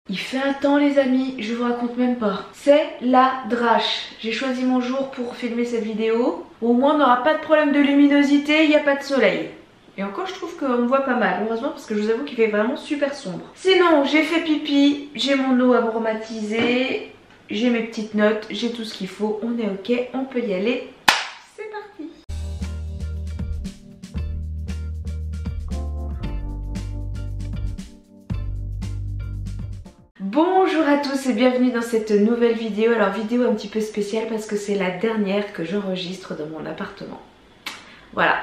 Il fait un temps les amis, je vous raconte même pas. C'est la drache. J'ai choisi mon jour pour filmer cette vidéo. Au moins on n'aura pas de problème de luminosité, il n'y a pas de soleil. Et encore je trouve qu'on me voit pas mal, heureusement parce que je vous avoue qu'il fait vraiment super sombre. Sinon j'ai fait pipi, j'ai mon eau aromatisée, j'ai mes petites notes, j'ai tout ce qu'il faut, on est ok, on peut y aller. C'est parti. Bonjour à tous et bienvenue dans cette nouvelle vidéo. Alors vidéo un petit peu spéciale parce que c'est la dernière que j'enregistre dans mon appartement. Voilà,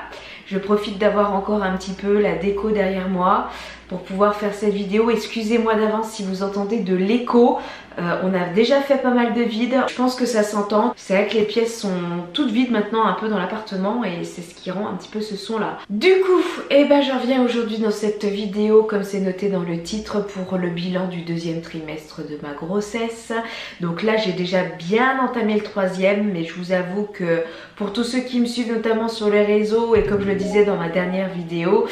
je profite d'avoir encore un petit peu la déco derrière moi pour pouvoir faire cette vidéo. Excusez-moi d'avance si vous entendez de l'écho. On a déjà fait pas mal de vide, je pense que ça s'entend. C'est vrai que les pièces sont toutes vides maintenant un peu dans l'appartement et c'est ce qui rend un petit peu ce son là. Du coup, je reviens aujourd'hui dans cette vidéo comme c'est noté dans le titre pour le bilan du deuxième trimestre de ma grossesse. Donc là j'ai déjà bien entamé le troisième, mais je vous avoue que pour tous ceux qui me suivent notamment sur les réseaux et comme je le disais dans ma dernière vidéo,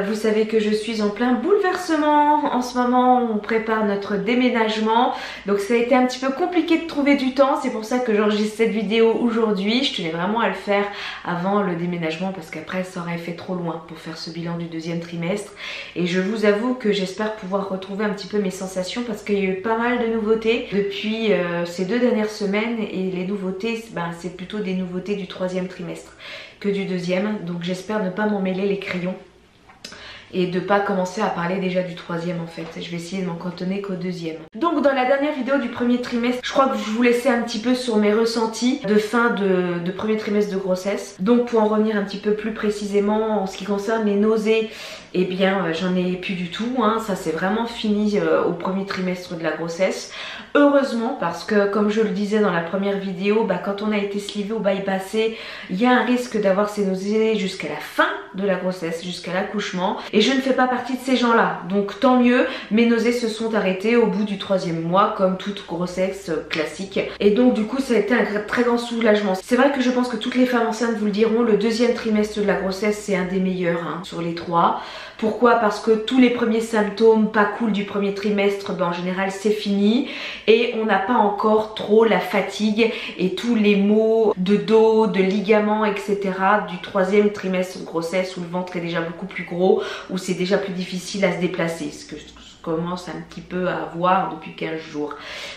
vous savez que je suis en plein bouleversement. En ce moment on prépare notre déménagement, donc ça a été un petit peu compliqué de trouver du temps. C'est pour ça que j'enregistre cette vidéo aujourd'hui. Je tenais vraiment à le faire avant le déménagement parce qu'après ça aurait fait trop loin pour faire ce bilan du deuxième trimestre. Et je vous avoue que j'espère pouvoir retrouver un petit peu mes sensations parce qu'il y a eu pas mal de nouveautés depuis ces 2 dernières semaines. Et les nouveautés, c'est plutôt des nouveautés du troisième trimestre que du deuxième. Donc j'espère ne pas m'en mêler les crayons et de pas commencer à parler déjà du troisième en fait. Je vais essayer de m'en cantonner qu'au deuxième. Donc dans la dernière vidéo du premier trimestre, je crois que je vous laissais un petit peu sur mes ressentis de fin de premier trimestre de grossesse. Donc pour en revenir un petit peu plus précisément en ce qui concerne les nausées, eh bien j'en ai plus du tout, hein. Ça c'est vraiment fini au premier trimestre de la grossesse. Heureusement parce que comme je le disais dans la première vidéo, quand on a été slivé ou bypassé, il y a un risque d'avoir ces nausées jusqu'à la fin de la grossesse, jusqu'à l'accouchement. Et je ne fais pas partie de ces gens-là, donc tant mieux. Mes nausées se sont arrêtées au bout du 3e mois, comme toute grossesse classique. Et donc du coup ça a été un très grand soulagement. C'est vrai que je pense que toutes les femmes enceintes vous le diront, le deuxième trimestre de la grossesse c'est un des meilleurs sur les 3. Pourquoi? Parce que tous les premiers symptômes pas cool du premier trimestre, en général c'est fini. Et on n'a pas encore trop la fatigue et tous les maux de dos, de ligaments, etc. du 3e trimestre de grossesse où le ventre est déjà beaucoup plus gros, où c'est déjà plus difficile à se déplacer, ce que je commence un petit peu à avoir depuis 15 jours.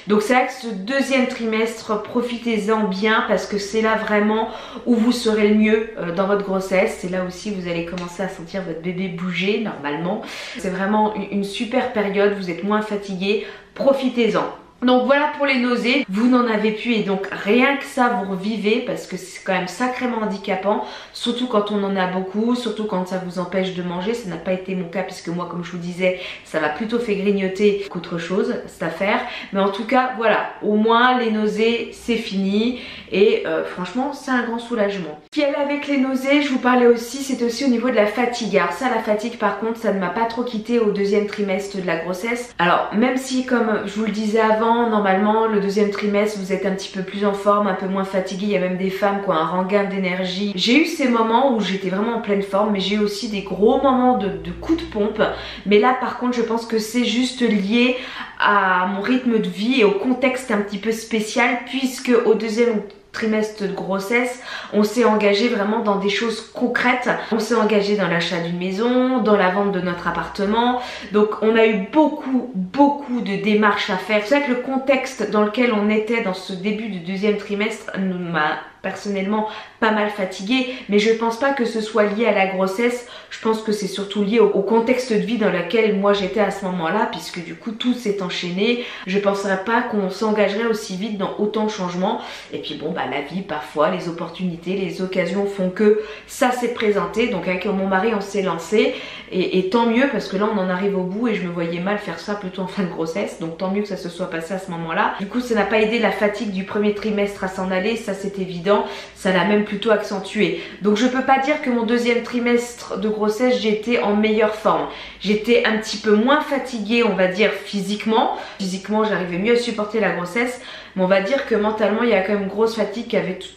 Donc c'est vrai que ce deuxième trimestre, profitez-en bien parce que c'est là vraiment où vous serez le mieux dans votre grossesse. C'est là aussi où vous allez commencer à sentir votre bébé bouger normalement. C'est vraiment une super période, vous êtes moins fatigué, profitez-en. Donc voilà pour les nausées, vous n'en avez plus et donc rien que ça vous revivez parce que c'est quand même sacrément handicapant, surtout quand on en a beaucoup, surtout quand ça vous empêche de manger. Ça n'a pas été mon cas puisque moi comme je vous disais ça m'a plutôt fait grignoter qu'autre chose cette affaire, mais en tout cas voilà, au moins les nausées c'est fini et franchement c'est un grand soulagement. Ce qui allait avec les nausées, je vous parlais aussi, c'est aussi au niveau de la fatigue. Alors ça, la fatigue par contre ça ne m'a pas trop quitté au deuxième trimestre de la grossesse. Alors même si comme je vous le disais avant, normalement le deuxième trimestre vous êtes un petit peu plus en forme, un peu moins fatigué, il y a même des femmes qui ont un regain d'énergie. J'ai eu ces moments où j'étais vraiment en pleine forme, mais j'ai eu aussi des gros moments de coups de pompe. Mais là par contre je pense que c'est juste lié à mon rythme de vie et au contexte un petit peu spécial, puisque au deuxième trimestre de grossesse, on s'est engagé vraiment dans des choses concrètes. On s'est engagé dans l'achat d'une maison, dans la vente de notre appartement. Donc on a eu beaucoup de démarches à faire. C'est vrai que le contexte dans lequel on était dans ce début du deuxième trimestre m'a personnellement pas mal fatiguée, mais je pense pas que ce soit lié à la grossesse. Je pense que c'est surtout lié au contexte de vie dans lequel moi j'étais à ce moment-là, puisque du coup tout s'est enchaîné. Je penserais pas qu'on s'engagerait aussi vite dans autant de changements. Et puis bon, la vie parfois, les opportunités, les occasions font que ça s'est présenté. Donc avec mon mari on s'est lancé et tant mieux parce que là on en arrive au bout et je me voyais mal faire ça plutôt en fin de grossesse. Donc tant mieux que ça se soit passé à ce moment-là. Du coup ça n'a pas aidé la fatigue du premier trimestre à s'en aller, ça c'est évident. Ça l'a même plutôt accentué. Donc je peux pas dire que mon deuxième trimestre de grossesse j'étais en meilleure forme. J'étais un petit peu moins fatiguée, on va dire physiquement. Physiquement j'arrivais mieux à supporter la grossesse, mais on va dire que mentalement il y a quand même une grosse fatigue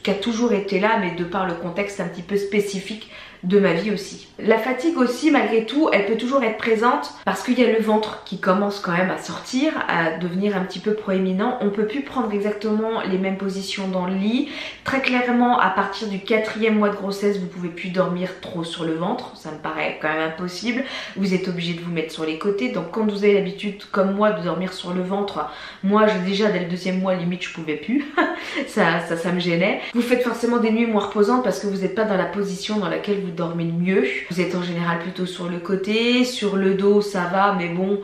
qui a toujours été là, mais de par le contexte un petit peu spécifique de ma vie aussi. La fatigue aussi, malgré tout, elle peut toujours être présente parce qu'il y a le ventre qui commence quand même à sortir, à devenir un petit peu proéminent. On peut plus prendre exactement les mêmes positions dans le lit. Très clairement, à partir du 4e mois de grossesse, vous pouvez plus dormir trop sur le ventre. Ça me paraît quand même impossible. Vous êtes obligé de vous mettre sur les côtés. Donc quand vous avez l'habitude, comme moi, de dormir sur le ventre, moi déjà dès le 2e mois, limite, je pouvais plus. ça me gênait. Vous faites forcément des nuits moins reposantes parce que vous n'êtes pas dans la position dans laquelle vous dormez le mieux. Vous êtes en général plutôt sur le côté, sur le dos ça va, mais bon,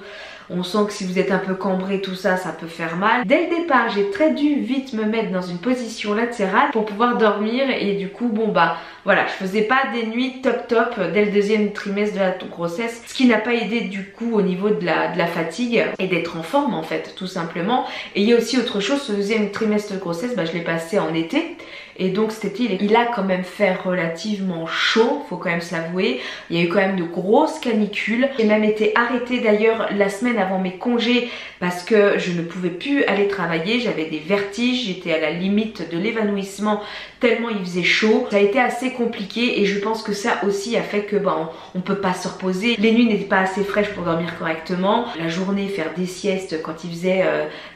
on sent que si vous êtes un peu cambré, tout ça, ça peut faire mal. Dès le départ, j'ai très dû vite me mettre dans une position latérale pour pouvoir dormir et du coup, bon bah voilà, je faisais pas des nuits top dès le 2e trimestre de la grossesse, ce qui n'a pas aidé du coup au niveau de la fatigue et d'être en forme en fait, tout simplement. Et il y a aussi autre chose, ce 2e trimestre de grossesse, bah, je l'ai passé en été. Et donc cet été, il a quand même fait relativement chaud, faut quand même s'avouer. Il y a eu quand même de grosses canicules. J'ai même été arrêtée d'ailleurs la semaine avant mes congés parce que je ne pouvais plus aller travailler. J'avais des vertiges, j'étais à la limite de l'évanouissement tellement il faisait chaud. Ça a été assez compliqué et je pense que ça aussi a fait que on peut pas se reposer. Les nuits n'étaient pas assez fraîches pour dormir correctement. La journée, faire des siestes quand il faisait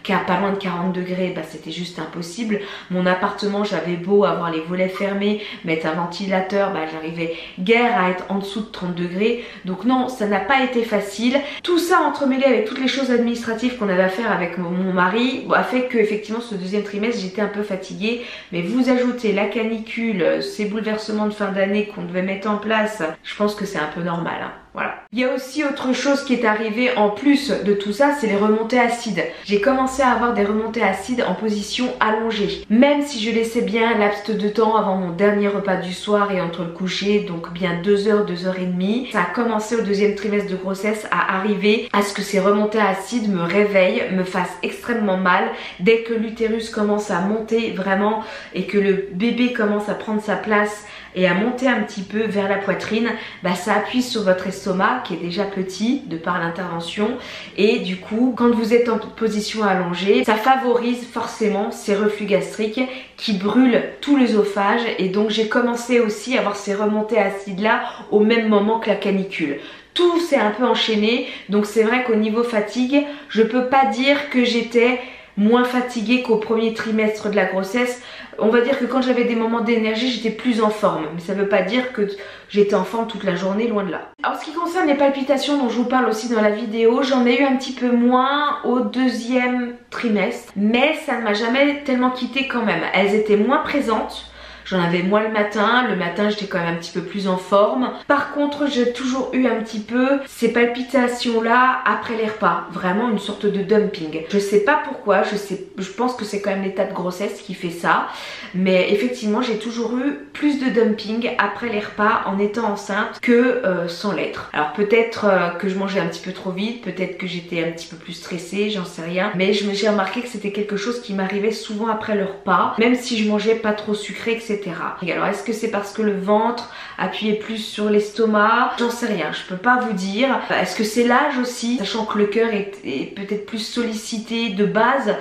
pas loin de 40 degrés, bah, c'était juste impossible. Mon appartement, j'avais beau avoir les volets fermés, mettre un ventilateur, bah, j'arrivais guère à être en dessous de 30 degrés. Donc non, ça n'a pas été facile. Tout ça entremêlé avec toutes les choses administratives qu'on avait à faire avec mon mari a fait que effectivement ce 2e trimestre j'étais un peu fatiguée. Mais vous ajoutez la canicule, ces bouleversements de fin d'année qu'on devait mettre en place, je pense que c'est un peu normal, hein. Voilà. Il y a aussi autre chose qui est arrivée en plus de tout ça, c'est les remontées acides. J'ai commencé à avoir des remontées acides en position allongée. Même si je laissais bien un laps de temps avant mon dernier repas du soir et entre le coucher, donc bien 2 heures, 2 heures et demie, ça a commencé au 2e trimestre de grossesse à arriver à ce que ces remontées acides me réveillent, me fassent extrêmement mal. Dès que l'utérus commence à monter vraiment et que le bébé commence à prendre sa place et à monter un petit peu vers la poitrine, bah ça appuie sur votre estomac qui est déjà petit de par l'intervention et du coup quand vous êtes en position allongée, ça favorise forcément ces reflux gastriques qui brûlent tout l'œsophage et donc j'ai commencé aussi à avoir ces remontées acides là au même moment que la canicule. Tout s'est un peu enchaîné, donc c'est vrai qu'au niveau fatigue, je peux pas dire que j'étais moins fatiguée qu'au 1er trimestre de la grossesse. On va dire que quand j'avais des moments d'énergie, j'étais plus en forme. Mais ça ne veut pas dire que j'étais en forme toute la journée, loin de là. Alors, ce qui concerne les palpitations dont je vous parle aussi dans la vidéo, j'en ai eu un petit peu moins au 2e trimestre. Mais ça ne m'a jamais tellement quittée quand même. Elles étaient moins présentes. J'en avais moins le matin j'étais quand même un petit peu plus en forme. Par contre j'ai toujours eu un petit peu ces palpitations là après les repas, vraiment une sorte de dumping. Je sais pas pourquoi, je pense que c'est quand même l'état de grossesse qui fait ça. Mais effectivement j'ai toujours eu plus de dumping après les repas en étant enceinte que sans l'être. Alors peut-être que je mangeais un petit peu trop vite, peut-être que j'étais un petit peu plus stressée, j'en sais rien. Mais j'ai remarqué que c'était quelque chose qui m'arrivait souvent après le repas, même si je mangeais pas trop sucré, etc. Alors est-ce que c'est parce que le ventre appuyait plus sur l'estomac? J'en sais rien, je peux pas vous dire. Est-ce que c'est l'âge aussi, sachant que le cœur est peut-être plus sollicité de base.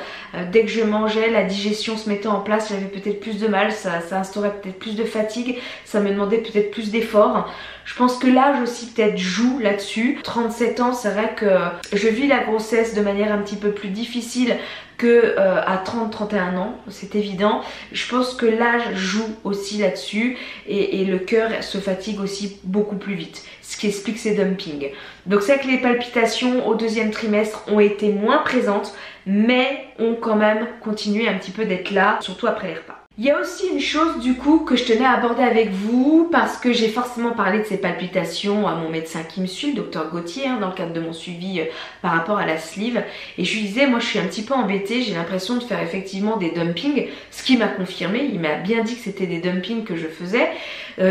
Dès que je mangeais, la digestion se mettait en place, j'avais peut-être plus de mal, ça instaurait peut-être plus de fatigue, ça me demandait peut-être plus d'efforts. Je pense que l'âge aussi peut-être joue là-dessus. 37 ans, c'est vrai que je vis la grossesse de manière un petit peu plus difficile que à 30-31 ans, c'est évident. Je pense que l'âge joue aussi là-dessus et le cœur se fatigue aussi beaucoup plus vite, ce qui explique ces dumpings. Donc c'est vrai que les palpitations au 2e trimestre ont été moins présentes, mais ont quand même continué un petit peu d'être là, surtout après les repas. Il y a aussi une chose du coup que je tenais à aborder avec vous parce que j'ai forcément parlé de ces palpitations à mon médecin qui me suit, le docteur Gauthier, dans le cadre de mon suivi par rapport à la sleeve. Et je lui disais, moi je suis un petit peu embêtée, j'ai l'impression de faire effectivement des dumpings, ce qui m'a confirmé, il m'a bien dit que c'était des dumpings que je faisais.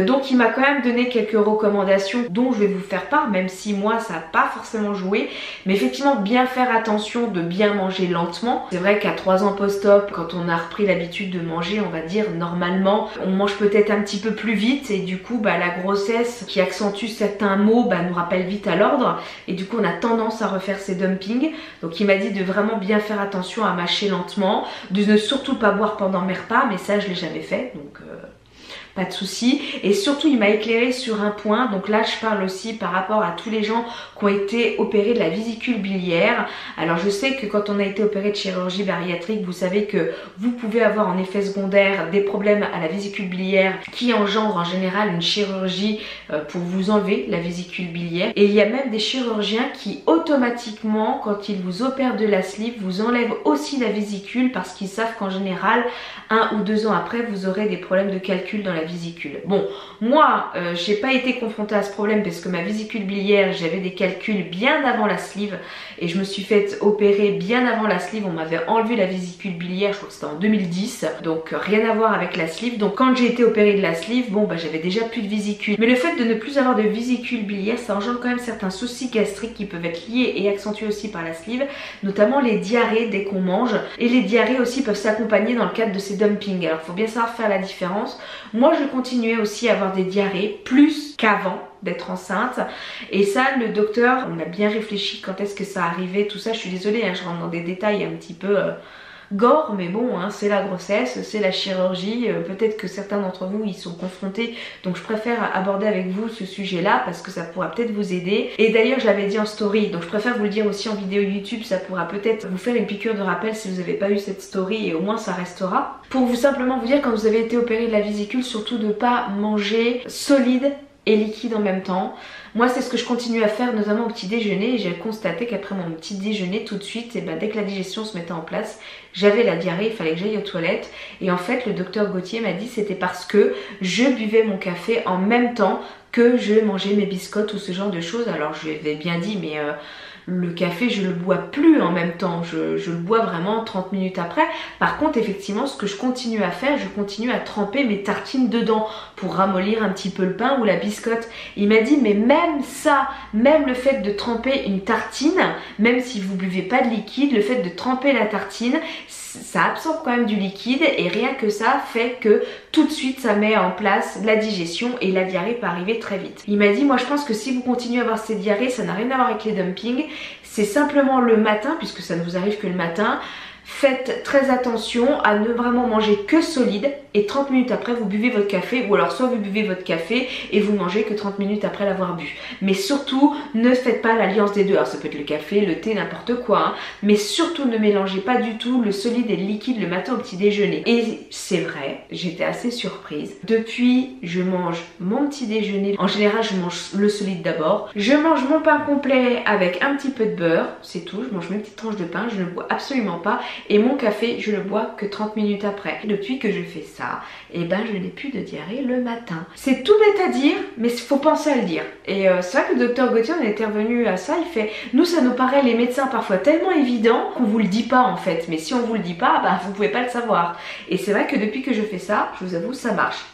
Donc il m'a quand même donné quelques recommandations dont je vais vous faire part, même si moi ça n'a pas forcément joué. Mais effectivement bien faire attention de bien manger lentement. C'est vrai qu'à 3 ans post-op, quand on a repris l'habitude de manger, on va dire normalement, on mange peut-être un petit peu plus vite et du coup la grossesse qui accentue certains mots nous rappelle vite à l'ordre et du coup on a tendance à refaire ces dumpings. Donc il m'a dit de vraiment bien faire attention à mâcher lentement, de ne surtout pas boire pendant mes repas, mais ça je l'ai jamais fait donc pas de souci. Et surtout il m'a éclairé sur un point, donc là je parle aussi par rapport à tous les gens qui ont été opérés de la vésicule biliaire. Alors je sais que quand on a été opéré de chirurgie bariatrique, vous savez que vous pouvez avoir en effet secondaire des problèmes à la vésicule biliaire qui engendrent en général une chirurgie pour vous enlever la vésicule biliaire. Et il y a même des chirurgiens qui automatiquement, quand ils vous opèrent de la sleeve, vous enlèvent aussi la vésicule parce qu'ils savent qu'en général 1 ou 2 ans après vous aurez des problèmes de calcul dans la vésicule. Bon, moi j'ai pas été confrontée à ce problème parce que ma vésicule biliaire, j'avais des calculs bien avant la sleeve et je me suis fait opérer bien avant la sleeve. On m'avait enlevé la vésicule biliaire, je crois que c'était en 2010, donc rien à voir avec la sleeve. Donc quand j'ai été opérée de la sleeve, bon bah j'avais déjà plus de vésicule. Mais le fait de ne plus avoir de vésicule biliaire, ça engendre quand même certains soucis gastriques qui peuvent être liés et accentués aussi par la sleeve, notamment les diarrhées dès qu'on mange. Et les diarrhées aussi peuvent s'accompagner dans le cadre de ces dumpings. Alors il faut bien savoir faire la différence. Moi je continuais aussi à avoir des diarrhées plus qu'avant d'être enceinte, et ça le docteur, on a bien réfléchi quand est-ce que ça arrivait, tout ça. Je suis désolée hein, je rentre dans des détails un petit peu gore, mais bon hein, c'est la grossesse, c'est la chirurgie, peut-être que certains d'entre vous y sont confrontés, donc je préfère aborder avec vous ce sujet là parce que ça pourra peut-être vous aider. Et d'ailleurs j'avais dit en story, donc je préfère vous le dire aussi en vidéo YouTube, ça pourra peut-être vous faire une piqûre de rappel si vous n'avez pas eu cette story, et au moins ça restera. Pour vous simplement vous dire, quand vous avez été opéré de la vésicule, surtout de ne pas manger solide et liquide en même temps. Moi c'est ce que je continue à faire, notamment au petit déjeuner, et j'ai constaté qu'après mon petit déjeuner tout de suite, et ben, dès que la digestion se mettait en place, j'avais la diarrhée, il fallait que j'aille aux toilettes. Et en fait le docteur Gauthier m'a dit c'était parce que je buvais mon café en même temps que je mangeais mes biscottes ou ce genre de choses. Alors je lui avais bien dit mais le café je le bois plus en même temps, je le bois vraiment 30 minutes après. Par contre effectivement ce que je continue à faire, je continue à tremper mes tartines dedans pour ramollir un petit peu le pain ou la biscotte. Il m'a dit mais même ça, même le fait de tremper une tartine, même si vous buvez pas de liquide, le fait de tremper la tartine, ça absorbe quand même du liquide, et rien que ça fait que tout de suite ça met en place la digestion et la diarrhée peut arriver très vite. Il m'a dit moi je pense que si vous continuez à avoir ces diarrhées, ça n'a rien à voir avec les dumpings, c'est simplement le matin, puisque ça ne vous arrive que le matin. Faites très attention à ne vraiment manger que solide, et 30 minutes après vous buvez votre café, ou alors soit vous buvez votre café et vous mangez que 30 minutes après l'avoir bu. Mais surtout ne faites pas l'alliance des deux. Alors ça peut être le café, le thé, n'importe quoi hein. Mais surtout ne mélangez pas du tout le solide et le liquide le matin au petit déjeuner. Et c'est vrai, j'étais assez surprise. Depuis je mange mon petit déjeuner, en général je mange le solide d'abord, je mange mon pain complet avec un petit peu de beurre, c'est tout, je mange mes petites tranches de pain, je ne bois absolument pas. Et mon café je le bois que 30 minutes après. Depuis que je fais ça, et ben je n'ai plus de diarrhée le matin. C'est tout bête à dire, mais il faut penser à le dire. Et c'est vrai que le docteur Gauthier on était revenu à ça, il fait nous ça nous paraît les médecins parfois tellement évident qu'on vous le dit pas en fait, mais si on vous le dit pas, ben vous pouvez pas le savoir. Et c'est vrai que depuis que je fais ça, je vous avoue ça marche.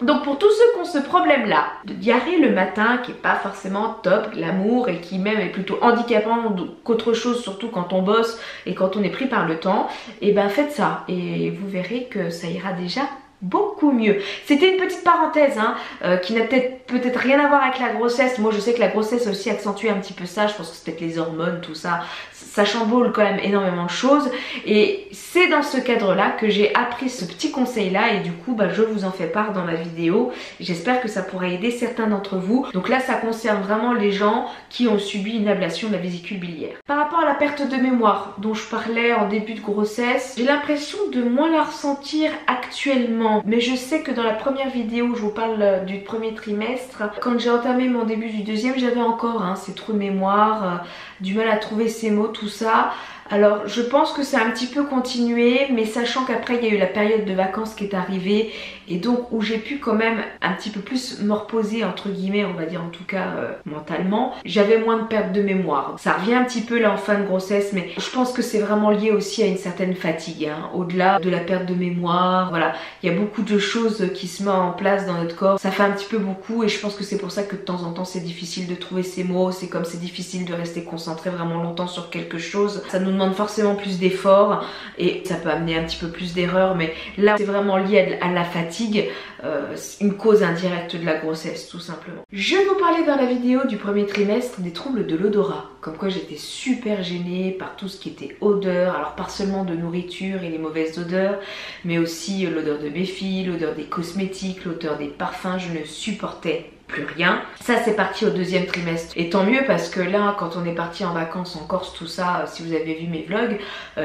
Donc pour tous ceux qui ont ce problème là de diarrhée le matin, qui est pas forcément top, glamour, et qui même est plutôt handicapant qu'autre chose, surtout quand on bosse et quand on est pris par le temps, et ben faites ça et vous verrez que ça ira déjà beaucoup mieux. C'était une petite parenthèse hein, qui n'a peut-être rien à voir avec la grossesse. Moi je sais que la grossesse aussi accentue un petit peu ça, je pense que c'est peut-être les hormones, tout ça, ça chamboule quand même énormément de choses, et c'est dans ce cadre là que j'ai appris ce petit conseil là, et du coup bah, je vous en fais part dans ma vidéo. J'espère que ça pourrait aider certains d'entre vous. Donc là ça concerne vraiment les gens qui ont subi une ablation de la vésicule biliaire. Par rapport à la perte de mémoire dont je parlais en début de grossesse, j'ai l'impression de moins la ressentir actuellement, mais je sais que dans la première vidéo je vous parle du premier trimestre, quand j'ai entamé mon début du deuxième, j'avais encore hein, ces trous de mémoire, du mal à trouver ces mots, tout ça. Alors je pense que ça a un petit peu continué, mais sachant qu'après il y a eu la période de vacances qui est arrivée, et donc où j'ai pu quand même un petit peu plus me reposer entre guillemets, on va dire en tout cas mentalement, j'avais moins de perte de mémoire. Ça revient un petit peu là en fin de grossesse, mais je pense que c'est vraiment lié aussi à une certaine fatigue hein, au-delà de la perte de mémoire. Voilà, il y a beaucoup de choses qui se mettent en place dans notre corps, ça fait un petit peu beaucoup, et je pense que c'est pour ça que de temps en temps c'est difficile de trouver ces mots, c'est comme c'est difficile de rester concentré vraiment longtemps sur quelque chose, ça nous demande forcément plus d'efforts et ça peut amener un petit peu plus d'erreurs, mais là c'est vraiment lié à la fatigue, une cause indirecte de la grossesse tout simplement. Je vous parlais dans la vidéo du premier trimestre des troubles de l'odorat, comme quoi j'étais super gênée par tout ce qui était odeur, alors pas seulement de nourriture et les mauvaises odeurs, mais aussi l'odeur de mes filles, l'odeur des cosmétiques, l'odeur des parfums, je ne supportais plus rien. Ça c'est parti au deuxième trimestre et tant mieux parce que là quand on est parti en vacances en Corse tout ça, si vous avez vu mes vlogs,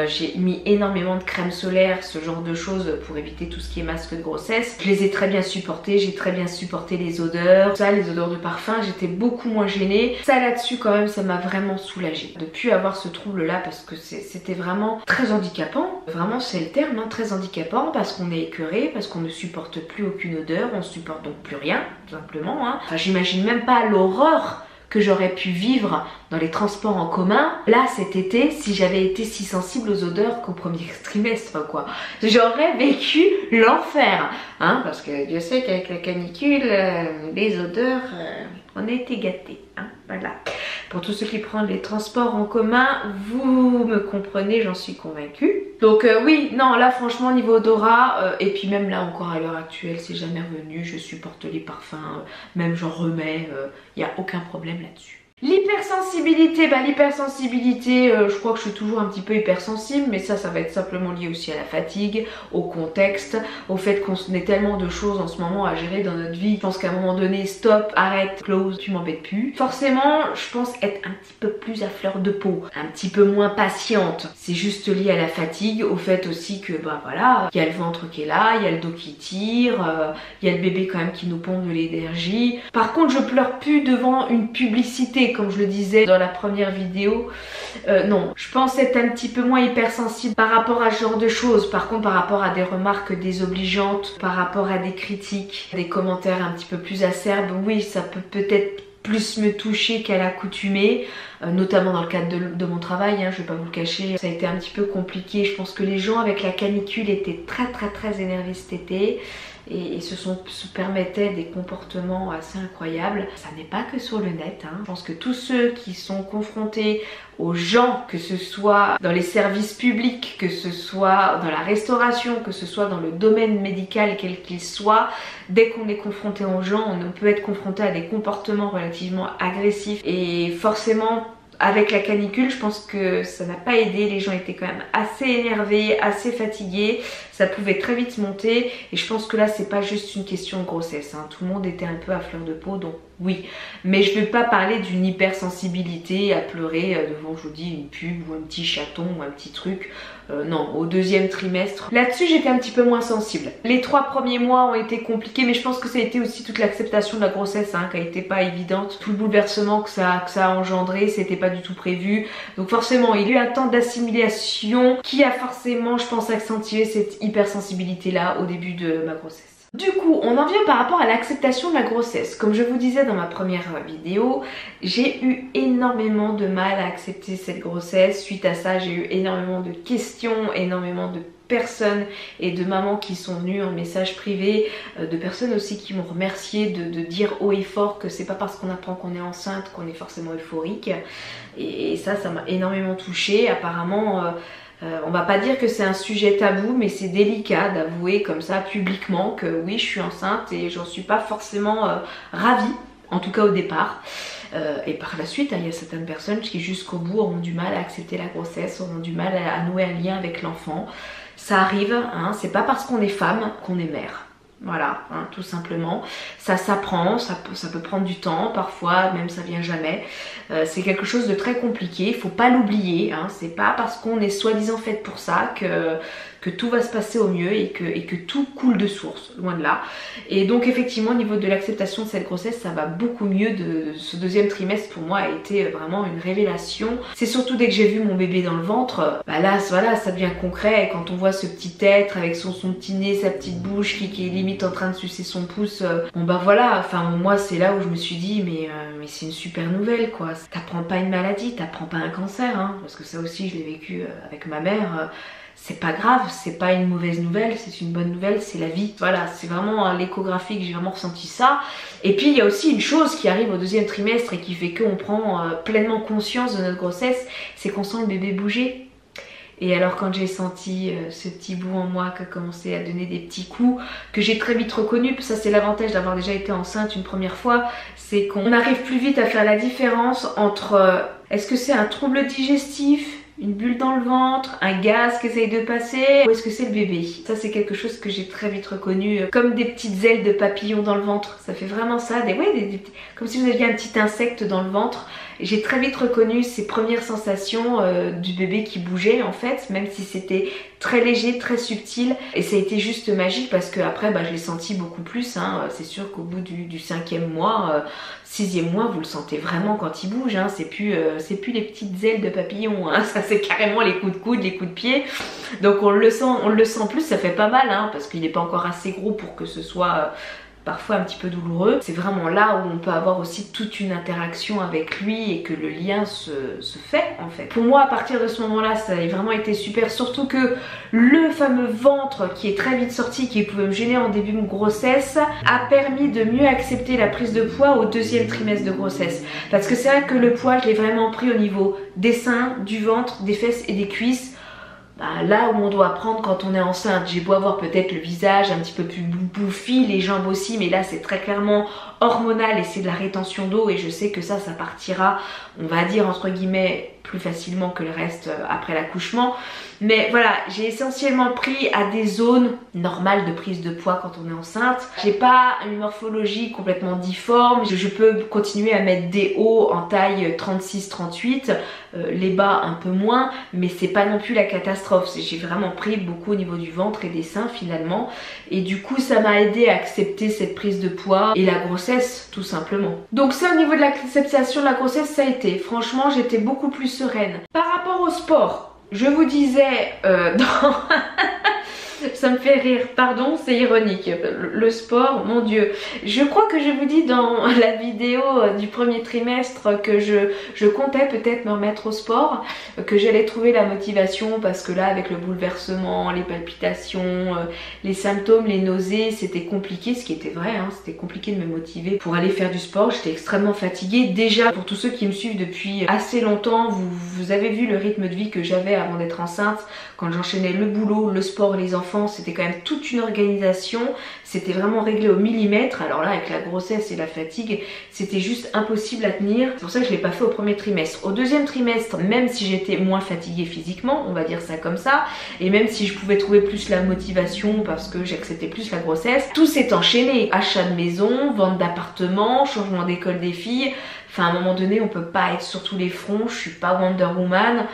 j'ai mis énormément de crème solaire, ce genre de choses pour éviter tout ce qui est masque de grossesse. Je les ai très bien supportés, j'ai très bien supporté les odeurs, ça les odeurs de parfum, j'étais beaucoup moins gênée. Ça là-dessus quand même ça m'a vraiment soulagée de plus avoir ce trouble là parce que c'était vraiment très handicapant, vraiment c'est le terme, hein, très handicapant parce qu'on est écœuré, parce qu'on ne supporte plus aucune odeur, on supporte donc plus rien tout simplement, hein. Enfin, j'imagine même pas l'horreur que j'aurais pu vivre dans les transports en commun là cet été si j'avais été si sensible aux odeurs qu'au premier trimestre quoi. J'aurais vécu l'enfer, hein, parce que Dieu sait qu'avec la canicule, les odeurs, on a été gâtés, hein, voilà. Pour tous ceux qui prennent les transports en commun, vous me comprenez, j'en suis convaincue. Donc oui, non, là franchement niveau odorat, et puis même là encore à l'heure actuelle, c'est jamais revenu, je supporte les parfums, même j'en remets, il n'y a aucun problème là-dessus. L'hypersensibilité, l'hypersensibilité, je crois que je suis toujours un petit peu hypersensible, mais ça va être simplement lié aussi à la fatigue, au contexte, au fait qu'on ait tellement de choses en ce moment à gérer dans notre vie. Je pense qu'à un moment donné, stop, arrête, close, tu m'embêtes plus. Forcément, je pense être un petit peu plus à fleur de peau, un petit peu moins patiente. C'est juste lié à la fatigue, au fait aussi que, voilà, il y a le ventre qui est là, il y a le dos qui tire, il y a le bébé quand même qui nous pompe de l'énergie. Par contre, je pleure plus devant une publicité, comme je le disais dans la première vidéo. Non, je pense être un petit peu moins hypersensible par rapport à ce genre de choses. Par contre, par rapport à des remarques désobligeantes, par rapport à des critiques, des commentaires un petit peu plus acerbes, oui, ça peut peut-être plus me toucher qu'à l'accoutumée, notamment dans le cadre de mon travail, hein, je vais pas vous le cacher, ça a été un petit peu compliqué. Je pense que les gens avec la canicule étaient très énervés cet été et se permettaient des comportements assez incroyables. Ça n'est pas que sur le net, hein. Je pense que tous ceux qui sont confrontés aux gens, que ce soit dans les services publics, que ce soit dans la restauration, que ce soit dans le domaine médical quel qu'il soit, dès qu'on est confronté aux gens, on peut être confronté à des comportements relativement agressifs et forcément avec la canicule, je pense que ça n'a pas aidé, les gens étaient quand même assez énervés, assez fatigués, ça pouvait très vite monter et je pense que là c'est pas juste une question de grossesse, hein. Tout le monde était un peu à fleur de peau, donc oui. Mais je ne vais pas parler d'une hypersensibilité à pleurer devant, je vous dis, une pub ou un petit chaton ou un petit truc. Non, au deuxième trimestre. Là-dessus, j'étais un petit peu moins sensible. Les 3 premiers mois ont été compliqués, mais je pense que ça a été aussi toute l'acceptation de la grossesse, hein, qui a été pas évidente. Tout le bouleversement que ça a engendré, c'était pas du tout prévu. Donc forcément, il y a eu un temps d'assimilation qui a forcément, je pense, accentué cette hypersensibilité-là au début de ma grossesse. Du coup, on en vient par rapport à l'acceptation de la grossesse. Comme je vous disais dans ma première vidéo, j'ai eu énormément de mal à accepter cette grossesse. Suite à ça, j'ai eu énormément de questions, énormément de personnes et de mamans qui sont venues en message privé, de personnes aussi qui m'ont remercié de dire haut et fort que c'est pas parce qu'on apprend qu'on est enceinte qu'on est forcément euphorique. Et ça m'a énormément touchée. Apparemment... on va pas dire que c'est un sujet tabou, mais c'est délicat d'avouer comme ça publiquement que oui, je suis enceinte et j'en suis pas forcément ravie, en tout cas au départ. Et par la suite, il y a certaines personnes qui jusqu'au bout auront du mal à accepter la grossesse, auront du mal à nouer un lien avec l'enfant. Ça arrive, hein, c'est pas parce qu'on est femme qu'on est mère. Voilà, hein, tout simplement. Ça s'apprend, ça peut prendre du temps, parfois même ça vient jamais. C'est quelque chose de très compliqué, il faut pas l'oublier, hein. C'est pas parce qu'on est soi-disant faite pour ça que tout va se passer au mieux et que tout coule de source, loin de là. Et donc effectivement au niveau de l'acceptation de cette grossesse, ça va beaucoup mieux. Ce deuxième trimestre pour moi a été vraiment une révélation. C'est surtout dès que j'ai vu mon bébé dans le ventre, là voilà, ça devient concret. Et quand on voit ce petit être avec son petit nez, sa petite bouche qui est limite en train de sucer son pouce, bon voilà, enfin moi c'est là où je me suis dit mais c'est une super nouvelle quoi. T'apprends pas une maladie, t'apprends pas un cancer, hein, parce que ça aussi je l'ai vécu avec ma mère. C'est pas grave, c'est pas une mauvaise nouvelle, c'est une bonne nouvelle, c'est la vie. Voilà, c'est vraiment à l'échographie que j'ai vraiment ressenti ça. Et puis il y a aussi une chose qui arrive au deuxième trimestre et qui fait qu'on prend pleinement conscience de notre grossesse, c'est qu'on sent le bébé bouger. Et alors quand j'ai senti ce petit bout en moi qui a commencé à donner des petits coups, que j'ai très vite reconnu, ça c'est l'avantage d'avoir déjà été enceinte une première fois, c'est qu'on arrive plus vite à faire la différence entre est-ce que c'est un trouble digestif, une bulle dans le ventre, un gaz qui essaye de passer, ou est-ce que c'est le bébé? Ça c'est quelque chose que j'ai très vite reconnu, comme des petites ailes de papillon dans le ventre. Ça fait vraiment ça, comme si vous aviez un petit insecte dans le ventre. J'ai très vite reconnu ces premières sensations du bébé qui bougeait en fait, même si c'était très léger, très subtil. Et ça a été juste magique parce que après je l'ai senti beaucoup plus. Hein. C'est sûr qu'au bout du 5e mois, 6e mois, vous le sentez vraiment quand il bouge. Hein. C'est plus les petites ailes de papillon. Hein. Ça c'est carrément les coups de coude, les coups de pied. Donc on le sent plus, ça fait pas mal hein, parce qu'il n'est pas encore assez gros pour que ce soit... parfois un petit peu douloureux. C'est vraiment là où on peut avoir aussi toute une interaction avec lui et que le lien se fait en fait. Pour moi à partir de ce moment là ça a vraiment été super, surtout que le fameux ventre qui est très vite sorti, qui pouvait me gêner en début de grossesse, a permis de mieux accepter la prise de poids au 2e trimestre de grossesse. Parce que c'est vrai que le poids je l'ai vraiment pris au niveau des seins, du ventre, des fesses et des cuisses. Là où on doit prendre quand on est enceinte, j'ai beau avoir peut-être le visage un petit peu plus bouffi, les jambes aussi, mais là c'est très clairement hormonal et c'est de la rétention d'eau et je sais que ça partira, on va dire entre guillemets, plus facilement que le reste après l'accouchement. Mais voilà, j'ai essentiellement pris à des zones normales de prise de poids quand on est enceinte. J'ai pas une morphologie complètement difforme, je peux continuer à mettre des hauts en taille 36-38, les bas un peu moins, mais c'est pas non plus la catastrophe. J'ai vraiment pris beaucoup au niveau du ventre et des seins finalement, et du coup ça m'a aidé à accepter cette prise de poids et la grossesse tout simplement. Donc ça au niveau de l'acceptation de la grossesse, ça a été, franchement j'étais beaucoup plus sereine. Par rapport au sport, je vous disais ça me fait rire, pardon, c'est ironique. Le sport, mon Dieu. Je crois que je vous dis dans la vidéo du 1er trimestre que je comptais peut-être me remettre au sport, que j'allais trouver la motivation parce que là, avec le bouleversement, les palpitations, les symptômes, les nausées, c'était compliqué, ce qui était vrai, hein, c'était compliqué de me motiver pour aller faire du sport. J'étais extrêmement fatiguée. Déjà, pour tous ceux qui me suivent depuis assez longtemps, vous avez vu le rythme de vie que j'avais avant d'être enceinte, quand j'enchaînais le boulot, le sport, les enfants, c'était quand même toute une organisation, c'était vraiment réglé au millimètre. Alors là avec la grossesse et la fatigue, c'était juste impossible à tenir. C'est pour ça que je ne l'ai pas fait au 1er trimestre. Au 2e trimestre, même si j'étais moins fatiguée physiquement, on va dire ça comme ça, et même si je pouvais trouver plus la motivation parce que j'acceptais plus la grossesse, tout s'est enchaîné. Achat de maison, vente d'appartement, changement d'école des filles, enfin à un moment donné on peut pas être sur tous les fronts, je suis pas Wonder Woman.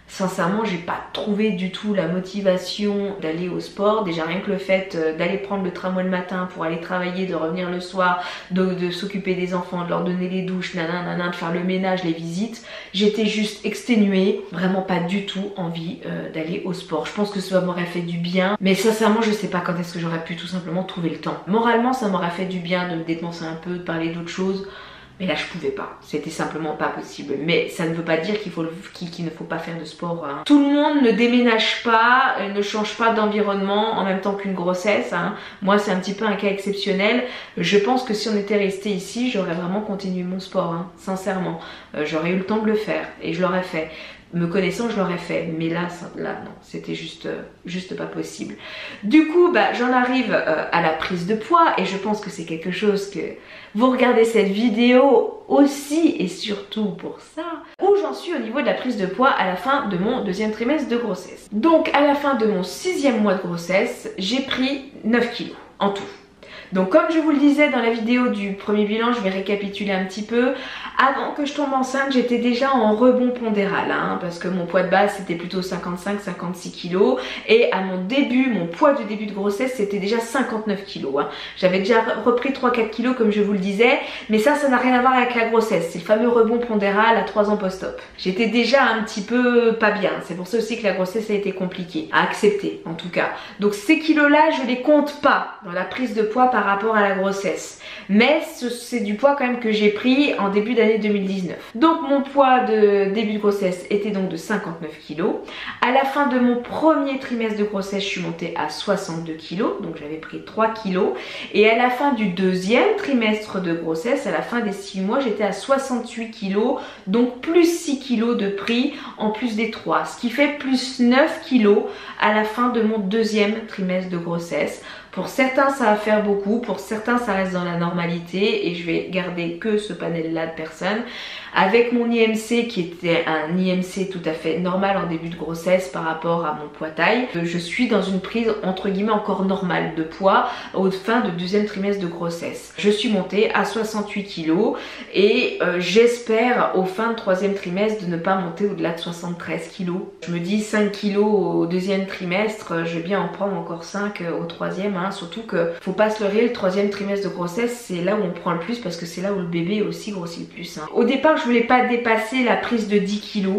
Sincèrement, j'ai pas trouvé du tout la motivation d'aller au sport. Déjà rien que le fait d'aller prendre le tramway le matin pour aller travailler, de revenir le soir, de s'occuper des enfants, de leur donner les douches, nanana, de faire le ménage, les visites. J'étais juste exténuée, vraiment pas du tout envie d'aller au sport. Je pense que ça m'aurait fait du bien, mais sincèrement je sais pas quand est-ce que j'aurais pu tout simplement trouver le temps. Moralement ça m'aurait fait du bien de me dépenser un peu, de parler d'autres choses. Mais là je pouvais pas, c'était simplement pas possible. Mais ça ne veut pas dire qu'il ne faut pas faire de sport. Hein. Tout le monde ne déménage pas, ne change pas d'environnement en même temps qu'une grossesse. Hein. Moi c'est un petit peu un cas exceptionnel. Je pense que si on était resté ici, j'aurais vraiment continué mon sport, hein, sincèrement. J'aurais eu le temps de le faire et je l'aurais fait. Me connaissant, je l'aurais fait, mais là non, c'était juste pas possible. Du coup, j'en arrive à la prise de poids et je pense que c'est quelque chose que vous regardez cette vidéo aussi et surtout pour ça, où j'en suis au niveau de la prise de poids à la fin de mon 2e trimestre de grossesse. Donc à la fin de mon 6e mois de grossesse, j'ai pris 9 kilos en tout. Donc comme je vous le disais dans la vidéo du premier bilan, je vais récapituler un petit peu. Avant que je tombe enceinte, j'étais déjà en rebond pondéral, hein, parce que mon poids de base c'était plutôt 55-56 kg. Et à mon poids du début de grossesse c'était déjà 59 kg. Hein. J'avais déjà repris 3-4 kg comme je vous le disais, mais ça n'a rien à voir avec la grossesse. C'est le fameux rebond pondéral à 3 ans post-op. J'étais déjà un petit peu pas bien. C'est pour ça aussi que la grossesse a été compliquée, à accepter en tout cas. Donc ces kilos là je les compte pas dans la prise de poids par rapport à la grossesse. Mais c'est du poids quand même que j'ai pris en début d'année 2019. Donc mon poids de début de grossesse était donc de 59 kg. À la fin de mon premier trimestre de grossesse, je suis montée à 62 kg, donc j'avais pris 3 kg. Et à la fin du deuxième trimestre de grossesse, à la fin des 6 mois, j'étais à 68 kg, donc plus 6 kg de pris en plus des 3, ce qui fait plus 9 kg à la fin de mon deuxième trimestre de grossesse. Pour certains ça va faire beaucoup, pour certains ça reste dans la normalité et je vais garder que ce panel là de personnes. Avec mon IMC qui était un IMC tout à fait normal en début de grossesse par rapport à mon poids taille, je suis dans une prise entre guillemets encore normale de poids au fin de deuxième trimestre de grossesse. Je suis montée à 68 kg et j'espère au fin de troisième trimestre de ne pas monter au-delà de 73 kg. Je me dis 5 kg au deuxième trimestre, je vais bien en prendre encore 5 au troisième, hein. Surtout que faut pas se leurrer, le troisième trimestre de grossesse c'est là où on prend le plus parce que c'est là où le bébé aussi grossit le plus, hein. Au départ je voulais pas dépasser la prise de 10 kg.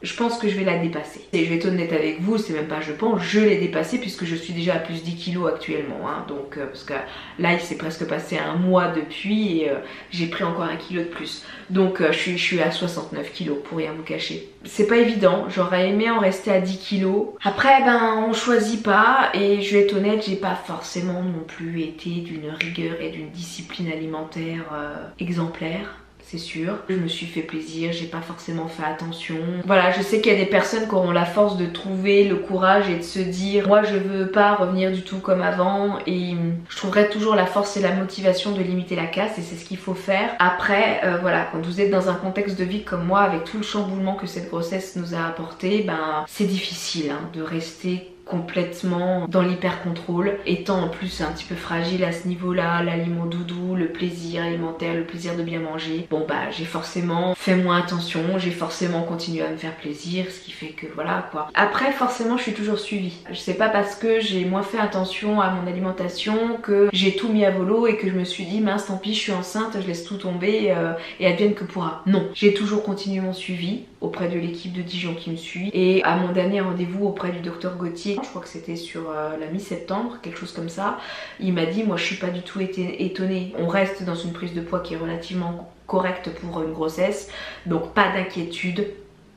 Je pense que je vais la dépasser. Et je vais être honnête avec vous, c'est même pas je pense, je l'ai dépassée puisque je suis déjà à plus 10 kg actuellement, hein. Donc parce que là il s'est presque passé un mois depuis et j'ai pris encore 1 kg de plus. Donc je suis à 69 kg pour rien vous cacher. C'est pas évident, j'aurais aimé en rester à 10 kg. Après ben on choisit pas et je vais être honnête, j'ai pas forcément non plus été d'une rigueur et d'une discipline alimentaire exemplaire. C'est sûr, je me suis fait plaisir, j'ai pas forcément fait attention. Voilà, je sais qu'il y a des personnes qui auront la force de trouver le courage et de se dire moi je veux pas revenir du tout comme avant, et je trouverai toujours la force et la motivation de limiter la casse et c'est ce qu'il faut faire. Après voilà, quand vous êtes dans un contexte de vie comme moi avec tout le chamboulement que cette grossesse nous a apporté, ben c'est difficile hein, de rester complètement dans l'hyper contrôle, étant en plus un petit peu fragile à ce niveau là, l'aliment doudou, le plaisir alimentaire, le plaisir de bien manger. Bon bah j'ai forcément fait moins attention, j'ai forcément continué à me faire plaisir, ce qui fait que voilà quoi. Après forcément je suis toujours suivie, je sais pas parce que j'ai moins fait attention à mon alimentation que j'ai tout mis à volo et que je me suis dit mince tant pis je suis enceinte, je laisse tout tomber et advienne que pourra. Non, j'ai toujours continué mon suivi auprès de l'équipe de Dijon qui me suit et à mon dernier rendez-vous auprès du docteur Gauthier, je crois que c'était sur la mi-septembre, quelque chose comme ça, il m'a dit moi je suis pas du tout étonnée, on reste dans une prise de poids qui est relativement correcte pour une grossesse, donc pas d'inquiétude,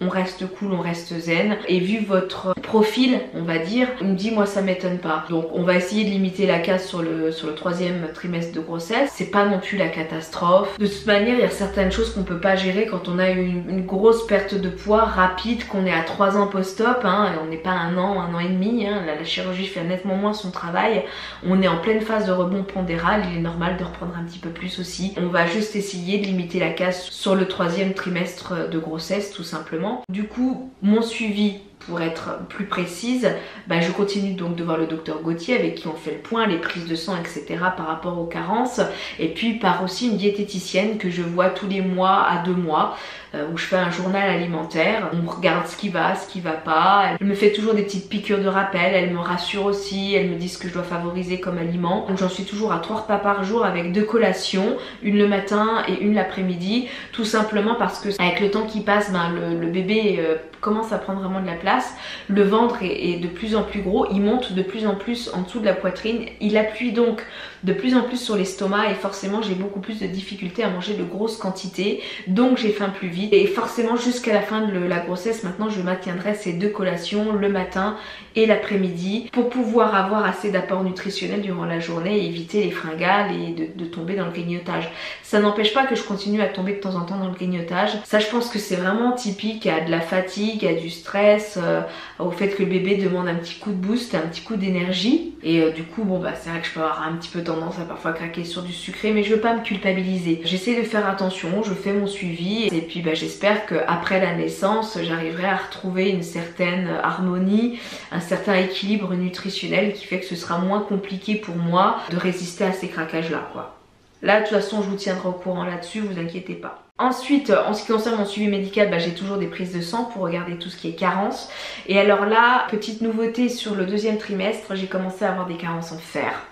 on reste cool, on reste zen, et vu votre profil on va dire, il me dit moi ça m'étonne pas, donc on va essayer de limiter la casse sur le troisième trimestre de grossesse, c'est pas non plus la catastrophe. De toute manière il y a certaines choses qu'on peut pas gérer quand on a une grosse perte de poids rapide, qu'on est à 3 ans post-op, hein, et on n'est pas un an et demi, hein, la chirurgie fait nettement moins son travail, on est en pleine phase de rebond pondéral, il est normal de reprendre un petit peu plus aussi, on va juste essayer de limiter la casse sur le troisième trimestre de grossesse tout simplement. Du coup, mon suivi, pour être plus précise, bah, je continue donc de voir le docteur Gauthier avec qui on fait le point, les prises de sang, etc. par rapport aux carences, et puis par aussi une diététicienne que je vois tous les mois à 2 mois, où je fais un journal alimentaire, on regarde ce qui va pas, elle me fait toujours des petites piqûres de rappel, elle me rassure aussi, elle me dit ce que je dois favoriser comme aliment. Donc j'en suis toujours à 3 repas par jour avec 2 collations, une le matin et une l'après-midi, tout simplement parce que avec le temps qui passe, ben, le bébé commence à prendre vraiment de la place, le ventre est de plus en plus gros, il monte de plus en plus en dessous de la poitrine, il appuie donc de plus en plus sur l'estomac et forcément j'ai beaucoup plus de difficultés à manger de grosses quantités, donc j'ai faim plus vite et forcément jusqu'à la fin de la grossesse maintenant je maintiendrai ces 2 collations le matin et l'après-midi pour pouvoir avoir assez d'apport nutritionnel durant la journée et éviter les fringales et de tomber dans le grignotage. Ça n'empêche pas que je continue à tomber de temps en temps dans le grignotage, ça je pense que c'est vraiment typique à de la fatigue, à du stress, au fait que le bébé demande un petit coup de boost, un petit coup d'énergie et du coup bon bah c'est vrai que je peux avoir un petit peu tendance à parfois craquer sur du sucré, mais je veux pas me culpabiliser, j'essaie de faire attention, je fais mon suivi et puis bah, j'espère qu'après la naissance j'arriverai à retrouver une certaine harmonie, un certain équilibre nutritionnel qui fait que ce sera moins compliqué pour moi de résister à ces craquages là quoi. Là de toute façon je vous tiendrai au courant là-dessus, vous inquiétez pas. Ensuite, en ce qui concerne mon suivi médical, bah, j'ai toujours des prises de sang pour regarder tout ce qui est carence. Et alors là, petite nouveauté sur le deuxième trimestre, j'ai commencé à avoir des carences en fer,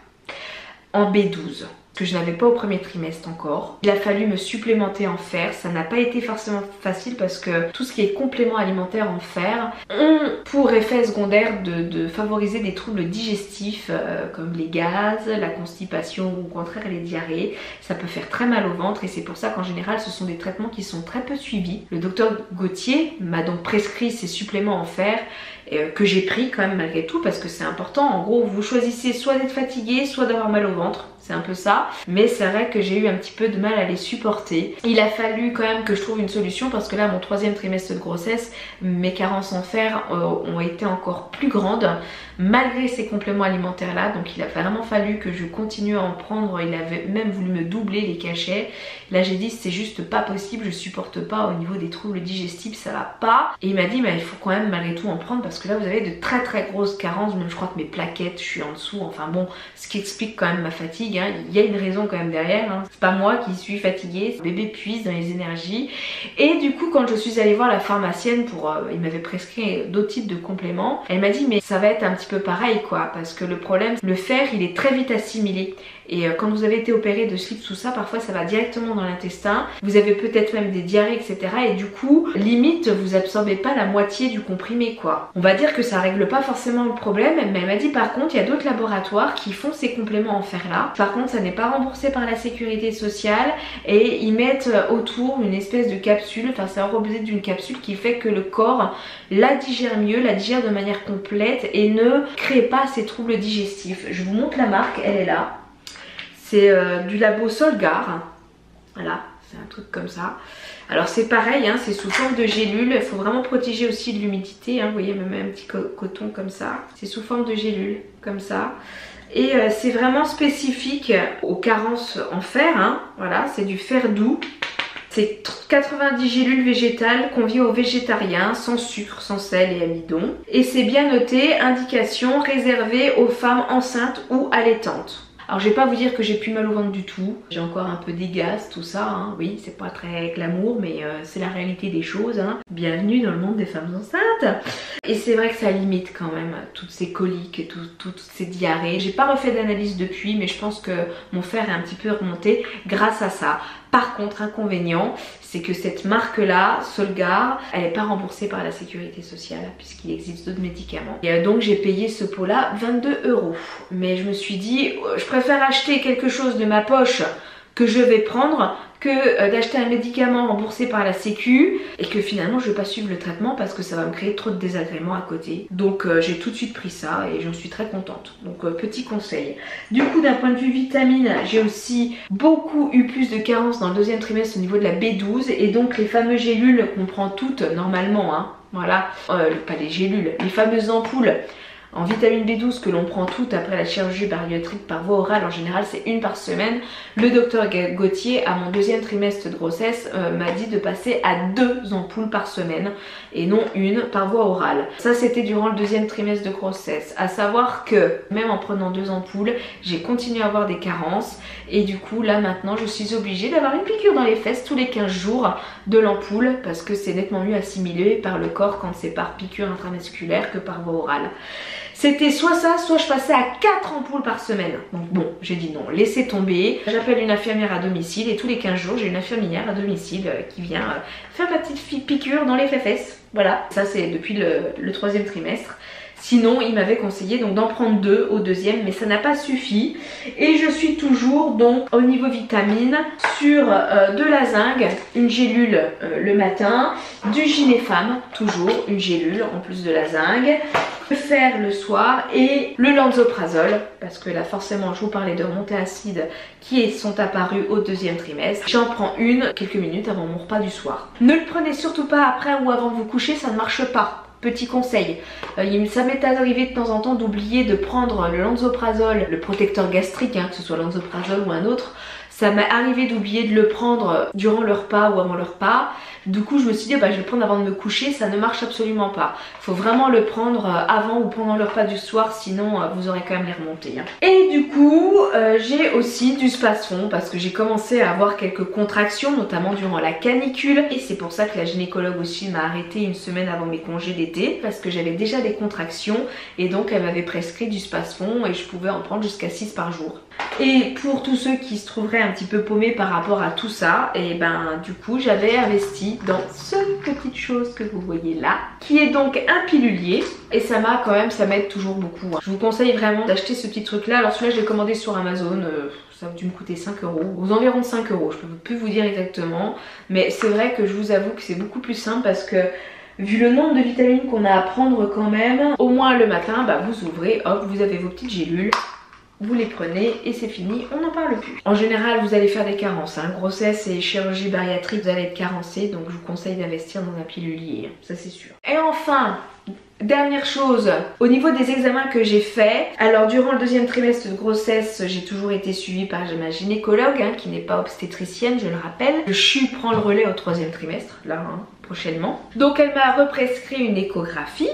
en B12. que je n'avais pas au premier trimestre encore. Il a fallu me supplémenter en fer, ça n'a pas été forcément facile parce que tout ce qui est complément alimentaire en fer ont pour effet secondaire de favoriser des troubles digestifs comme les gaz, la constipation ou au contraire les diarrhées. Ça peut faire très mal au ventre et c'est pour ça qu'en général ce sont des traitements qui sont très peu suivis. Le docteur Gauthier m'a donc prescrit ces suppléments en fer que j'ai pris quand même malgré tout parce que c'est important. En gros vous choisissez soit d'être fatigué, soit d'avoir mal au ventre. C'est un peu ça, mais c'est vrai que j'ai eu un petit peu de mal à les supporter. Il a fallu quand même que je trouve une solution parce que là, mon 3e trimestre de grossesse, mes carences en fer ont été encore plus grandes malgré ces compléments alimentaires là. Donc il a vraiment fallu que je continue à en prendre. Il avait même voulu me doubler les cachets. Là j'ai dit c'est juste pas possible, je supporte pas au niveau des troubles digestifs, ça va pas. Et il m'a dit mais il faut quand même malgré tout en prendre parce que là vous avez de très grosses carences. Même je crois que mes plaquettes, je suis en dessous. Enfin bon, ce qui explique quand même ma fatigue. Il y a une raison quand même derrière, hein. C'est pas moi qui suis fatiguée, le bébé puise dans les énergies. Et du coup quand je suis allée voir la pharmacienne pour il m'avait prescrit d'autres types de compléments, elle m'a dit mais ça va être un petit peu pareil quoi, parce que le problème, le fer il est très vite assimilé. Et quand vous avez été opéré de slip, tout ça, parfois ça va directement dans l'intestin. Vous avez peut-être même des diarrhées, etc. Et du coup, limite, vous absorbez pas la moitié du comprimé, quoi. On va dire que ça règle pas forcément le problème, mais elle m'a dit par contre, il y a d'autres laboratoires qui font ces compléments en fer-là. Par contre, ça n'est pas remboursé par la sécurité sociale et ils mettent autour une espèce de capsule, enfin c'est enrobé d'une capsule qui fait que le corps la digère mieux, la digère de manière complète et ne crée pas ces troubles digestifs. Je vous montre la marque, elle est là. C'est du labo Solgar, voilà, c'est un truc comme ça. Alors c'est pareil, hein, c'est sous forme de gélule, il faut vraiment protéger aussi de l'humidité, hein, vous voyez même un petit coton comme ça. C'est sous forme de gélule, comme ça. Et c'est vraiment spécifique aux carences en fer, hein, voilà, c'est du fer doux. C'est 90 gélules végétales conviées aux végétariens, sans sucre, sans sel et amidon. Et c'est bien noté, indication réservée aux femmes enceintes ou allaitantes. Alors je vais pas vous dire que j'ai plus mal au ventre du tout, j'ai encore un peu des gaz, tout ça, hein. Oui c'est pas très glamour mais c'est la réalité des choses, hein. Bienvenue dans le monde des femmes enceintes. Et c'est vrai que ça limite quand même toutes ces coliques et toutes ces diarrhées. J'ai pas refait d'analyse depuis mais je pense que mon fer est un petit peu remonté grâce à ça. Par contre, inconvénient, c'est que cette marque-là, Solgar, elle n'est pas remboursée par la sécurité sociale puisqu'il existe d'autres médicaments. Et donc j'ai payé ce pot-là 22 €. Mais je me suis dit, je préfère acheter quelque chose de ma poche que je vais prendre que d'acheter un médicament remboursé par la sécu et que finalement je vais pas suivre le traitement parce que ça va me créer trop de désagréments à côté. Donc j'ai tout de suite pris ça et j'en suis très contente. Donc petit conseil. Du coup d'un point de vue vitamine, j'ai aussi beaucoup eu plus de carences dans le 2e trimestre au niveau de la B12 et donc les fameuses gélules qu'on prend toutes normalement, hein, voilà, pas les gélules, les fameuses ampoules en vitamine B12 que l'on prend toutes après la chirurgie bariatrique par voie orale, en général c'est une par semaine. Le docteur Gauthier à mon 2e trimestre de grossesse m'a dit de passer à 2 ampoules par semaine et non une par voie orale. Ça c'était durant le 2e trimestre de grossesse. À savoir que même en prenant 2 ampoules, j'ai continué à avoir des carences et du coup là maintenant je suis obligée d'avoir une piqûre dans les fesses tous les 15 jours de l'ampoule parce que c'est nettement mieux assimilé par le corps quand c'est par piqûre intramusculaire que par voie orale. C'était soit ça, soit je passais à 4 ampoules par semaine. Donc bon, j'ai dit non, laissez tomber. J'appelle une infirmière à domicile et tous les 15 jours, j'ai une infirmière à domicile qui vient faire ma petite piqûre dans les fesses. Voilà, ça c'est depuis le 3e trimestre. Sinon, il m'avait conseillé donc d'en prendre 2 au 2e, mais ça n'a pas suffi. Et je suis toujours donc au niveau vitamine sur de la zinc, une gélule le matin, du Ginefam, toujours une gélule en plus de la zinc, le fer le soir et le lansoprazole, parce que là forcément je vous parlais de remontées acides qui sont apparues au 2e trimestre. J'en prends une quelques minutes avant mon repas du soir. Ne le prenez surtout pas après ou avant de vous coucher, ça ne marche pas. Petit conseil, ça m'est arrivé de temps en temps d'oublier de prendre le lansoprazole, le protecteur gastrique, hein, que ce soit lansoprazole ou un autre. Ça m'est arrivé d'oublier de le prendre durant le repas ou avant le repas. Du coup je me suis dit bah, je vais le prendre avant de me coucher, ça ne marche absolument pas. Il faut vraiment le prendre avant ou pendant le repas du soir, sinon vous aurez quand même les remontées. Hein. Et du coup j'ai aussi du spasfon parce que j'ai commencé à avoir quelques contractions, notamment durant la canicule. Et c'est pour ça que la gynécologue aussi m'a arrêté une semaine avant mes congés d'été, parce que j'avais déjà des contractions et donc elle m'avait prescrit du spasfon et je pouvais en prendre jusqu'à 6 par jour. Et pour tous ceux qui se trouveraient un petit peu paumés par rapport à tout ça, et ben du coup j'avais investi dans cette petite chose que vous voyez là, qui est donc un pilulier. Et ça m'a quand même, ça m'aide toujours beaucoup. Hein. Je vous conseille vraiment d'acheter ce petit truc là. Alors celui-là je l'ai commandé sur Amazon, ça a dû me coûter 5 €, aux environs de 5 €, je peux plus vous dire exactement. Mais c'est vrai que je vous avoue que c'est beaucoup plus simple parce que vu le nombre de vitamines qu'on a à prendre quand même, au moins le matin, bah, vous ouvrez, hop, vous avez vos petites gélules. Vous les prenez et c'est fini, on n'en parle plus. En général vous allez faire des carences, hein. Grossesse et chirurgie bariatrique, vous allez être carencé, donc je vous conseille d'investir dans un pilulier, ça c'est sûr. Et enfin, dernière chose, au niveau des examens que j'ai fait, alors durant le deuxième trimestre de grossesse, j'ai toujours été suivie par ma gynécologue, hein, qui n'est pas obstétricienne, je le rappelle. Le CHU prend le relais au troisième trimestre, là, hein, prochainement. Donc elle m'a represcrit une échographie.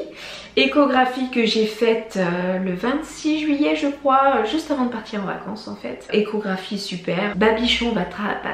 Échographie que j'ai faite le 26 juillet je crois, juste avant de partir en vacances en fait. Échographie super, babichon va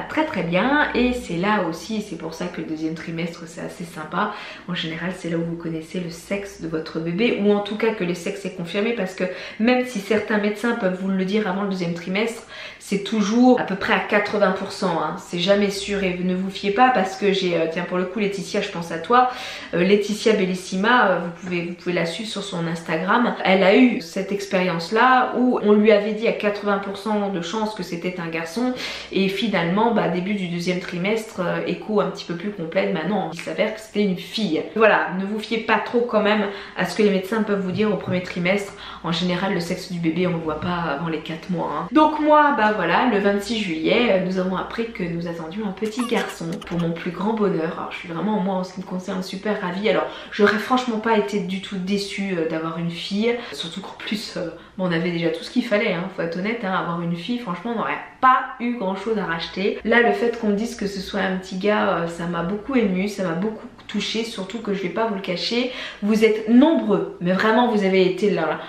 très très bien et c'est là aussi, c'est pour ça que le deuxième trimestre c'est assez sympa. En général c'est là où vous connaissez le sexe de votre bébé ou en tout cas que le sexe est confirmé parce que même si certains médecins peuvent vous le dire avant le deuxième trimestre, c'est toujours à peu près à 80%, hein. C'est jamais sûr et ne vous fiez pas parce que j'ai, tiens pour le coup Laetitia je pense à toi, Laetitia Bellissima, vous pouvez la suivre sur son Instagram. Elle a eu cette expérience là où on lui avait dit à 80% de chance que c'était un garçon et finalement bah, début du deuxième trimestre, écho un petit peu plus complète, bah non, il s'avère que c'était une fille. Voilà, ne vous fiez pas trop quand même à ce que les médecins peuvent vous dire au premier trimestre. En général le sexe du bébé on le voit pas avant les 4 mois. Hein. Donc moi bah voilà, le 26 juillet nous avons appris que nous attendions un petit garçon pour mon plus grand bonheur. Alors je suis vraiment moi en ce qui me concerne super ravie. Alors j'aurais franchement pas été du tout déçue d'avoir une fille, surtout qu'en plus bon, on avait déjà tout ce qu'il fallait, hein, faut être honnête, hein, avoir une fille franchement on n'aurait pas eu grand chose à racheter. Là le fait qu'on me dise que ce soit un petit gars, ça m'a beaucoup émue, ça m'a beaucoup touchée, surtout que je vais pas vous le cacher, vous êtes nombreux, mais vraiment vous avez été là.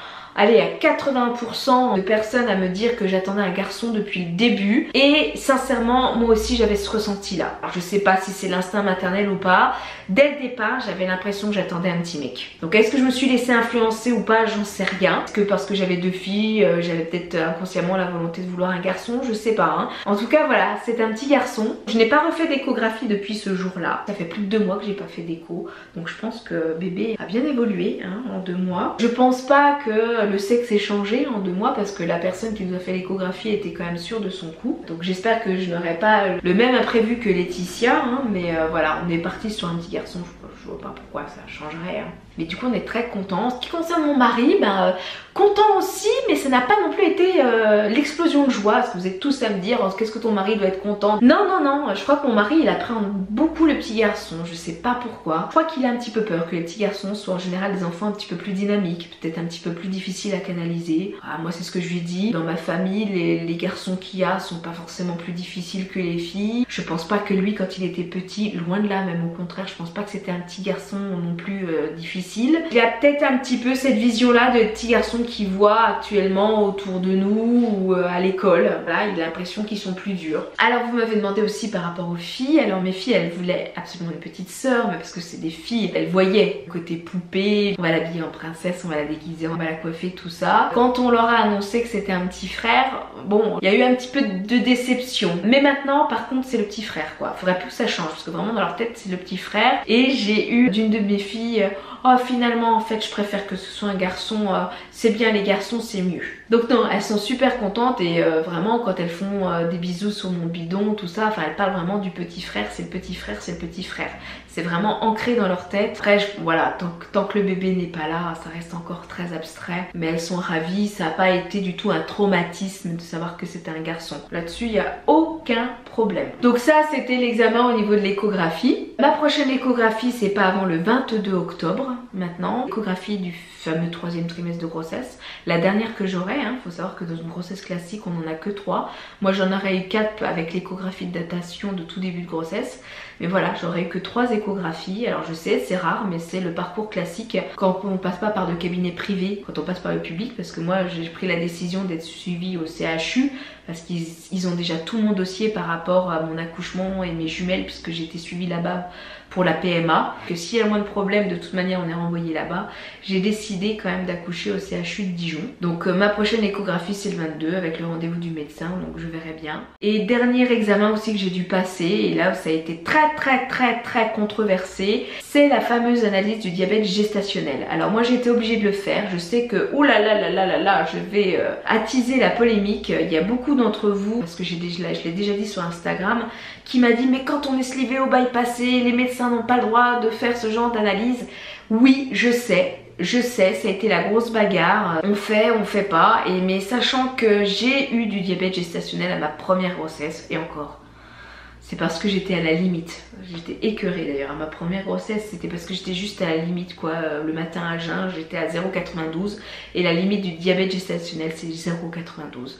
Allez, à 80% de personnes à me dire que j'attendais un garçon depuis le début. Et sincèrement, moi aussi j'avais ce ressenti là. Alors je sais pas si c'est l'instinct maternel ou pas. Dès le départ, j'avais l'impression que j'attendais un petit mec. Donc est-ce que je me suis laissée influencer ou pas? J'en sais rien. Est-ce que parce que j'avais 2 filles, j'avais peut-être inconsciemment la volonté de vouloir un garçon? Je sais pas. Hein. En tout cas, voilà, c'est un petit garçon. Je n'ai pas refait d'échographie depuis ce jour-là. Ça fait plus de 2 mois que j'ai pas fait d'écho. Donc je pense que bébé a bien évolué hein, en 2 mois. Je pense pas que le sexe ait changé en 2 mois parce que la personne qui nous a fait l'échographie était quand même sûre de son coup. Donc j'espère que je n'aurai pas le même imprévu que Laetitia. Hein, mais voilà, on est parti sur un petit garçon. Je vois pas pourquoi ça changerait. Hein. Mais du coup on est très contents. En ce qui concerne mon mari, ben content aussi, mais ça n'a pas non plus été l'explosion de joie. Parce que vous êtes tous à me dire oh, qu'est-ce que ton mari doit être content. Non non non, je crois que mon mari il appréhende beaucoup le petit garçon. Je sais pas pourquoi. Je crois qu'il a un petit peu peur que les petits garçons soient en général des enfants un petit peu plus dynamiques, peut-être un petit peu plus difficiles à canaliser. Ah, moi c'est ce que je lui dis. Dans ma famille, les garçons qu'il y a sont pas forcément plus difficiles que les filles. Je pense pas que lui quand il était petit, loin de là, même au contraire, je pense pas que c'était un petit garçon non plus difficile. Il y a peut-être un petit peu cette vision là de petits garçons qu'il voit actuellement autour de nous ou à l'école. Voilà, il a l'impression qu'ils sont plus durs. Alors vous m'avez demandé aussi par rapport aux filles. Alors mes filles elles voulaient absolument une petite sœur, mais parce que c'est des filles, elles voyaient côté poupée, on va l'habiller en princesse, on va la déguiser, on va la coiffer, tout ça. Quand on leur a annoncé que c'était un petit frère, bon, il y a eu un petit peu de déception. Mais maintenant par contre c'est le petit frère quoi. Faudrait plus que ça change parce que vraiment dans leur tête c'est le petit frère. Et j'ai eu d'une de mes filles oh finalement en fait je préfère que ce soit un garçon, c'est bien les garçons c'est mieux. Donc non, elles sont super contentes et vraiment quand elles font des bisous sur mon bidon tout ça, enfin elles parlent vraiment du petit frère, c'est le petit frère, c'est le petit frère. C'est vraiment ancré dans leur tête. Après voilà, tant que le bébé n'est pas là, ça reste encore très abstrait. Mais elles sont ravies, ça n'a pas été du tout un traumatisme de savoir que c'était un garçon. Là-dessus il n'y a aucun problème. Donc ça c'était l'examen au niveau de l'échographie. Ma prochaine échographie c'est pas avant le 22 octobre maintenant. Échographie du fameux 3e trimestre de grossesse. La dernière que j'aurai, faut savoir que dans une grossesse classique on n'en a que 3. Moi j'en aurais eu 4 avec l'échographie de datation de tout début de grossesse. Mais voilà, j'aurais eu que 3 échographies. Alors je sais, c'est rare, mais c'est le parcours classique quand on passe pas par de cabinet privé, quand on passe par le public. Parce que moi j'ai pris la décision d'être suivie au CHU parce qu'ils ont déjà tout mon dossier par rapport à mon accouchement et mes jumelles, puisque j'ai été suivie là-bas pour la PMA. Que s'il y a le moins de problèmes, de toute manière on est renvoyé là-bas. J'ai décidé quand même d'accoucher au CHU de Dijon. Donc ma prochaine échographie c'est le 22 avec le rendez-vous du médecin, donc je verrai bien. Et dernier examen aussi que j'ai dû passer, et là ça a été très controversé, c'est la fameuse analyse du diabète gestationnel. Alors moi j'ai été obligée de le faire, je sais que oulala, je vais attiser la polémique. Il y a beaucoup d'entre vous, parce que je l'ai déjà dit sur Instagram, qui m'a dit mais quand on est slivé au bypassé, les médecins n'ont pas le droit de faire ce genre d'analyse. Oui, je sais, ça a été la grosse bagarre. On fait pas. Mais sachant que j'ai eu du diabète gestationnel à ma première grossesse, et encore, c'est parce que j'étais à la limite. J'étais écœurée d'ailleurs à ma première grossesse, c'était parce que j'étais juste à la limite quoi. Le matin à jeun, j'étais à 0,92 et la limite du diabète gestationnel c'est 0,92.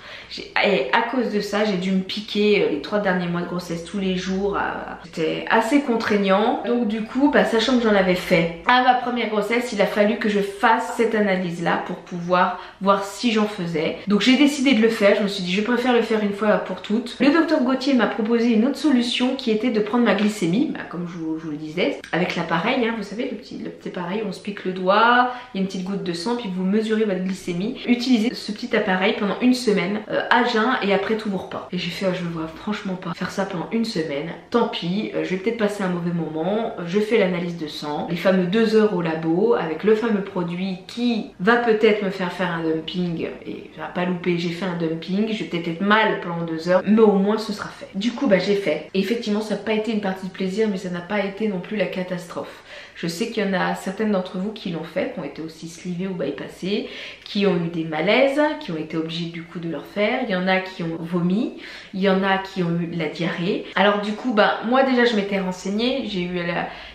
Et à cause de ça, j'ai dû me piquer les 3 derniers mois de grossesse tous les jours. C'était assez contraignant. Donc du coup, sachant que j'en avais fait à ma première grossesse, il a fallu que je fasse cette analyse là pour pouvoir voir si j'en faisais. Donc j'ai décidé de le faire, je me suis dit je préfère le faire une fois pour toutes. Le docteur Gauthier m'a proposé une autre solution qui était de prendre ma glycémie, comme je vous le disais, avec l'appareil, vous savez, le petit appareil, on se pique le doigt, il y a une petite goutte de sang, puis vous mesurez votre glycémie. Utilisez ce petit appareil pendant une semaine, à jeun et après tous vos repas. Et j'ai fait, je ne vois franchement pas faire ça pendant une semaine, tant pis, je vais peut-être passer un mauvais moment, je fais l'analyse de sang, les fameux 2 heures au labo, avec le fameux produit qui va peut-être me faire un dumping, et ça va pas louper, j'ai fait un dumping, je vais peut-être être mal pendant 2 heures, mais au moins ce sera fait. Du coup, j'ai fait. Et effectivement ça n'a pas été une partie de plaisir, mais ça n'a pas été non plus la catastrophe. Je sais qu'il y en a certaines d'entre vous qui l'ont fait, qui ont été aussi slivées ou bypassées, qui ont eu des malaises, qui ont été obligés du coup de leur faire. Il y en a qui ont vomi, il y en a qui ont eu de la diarrhée. Alors du coup, moi déjà je m'étais renseignée, j'ai eu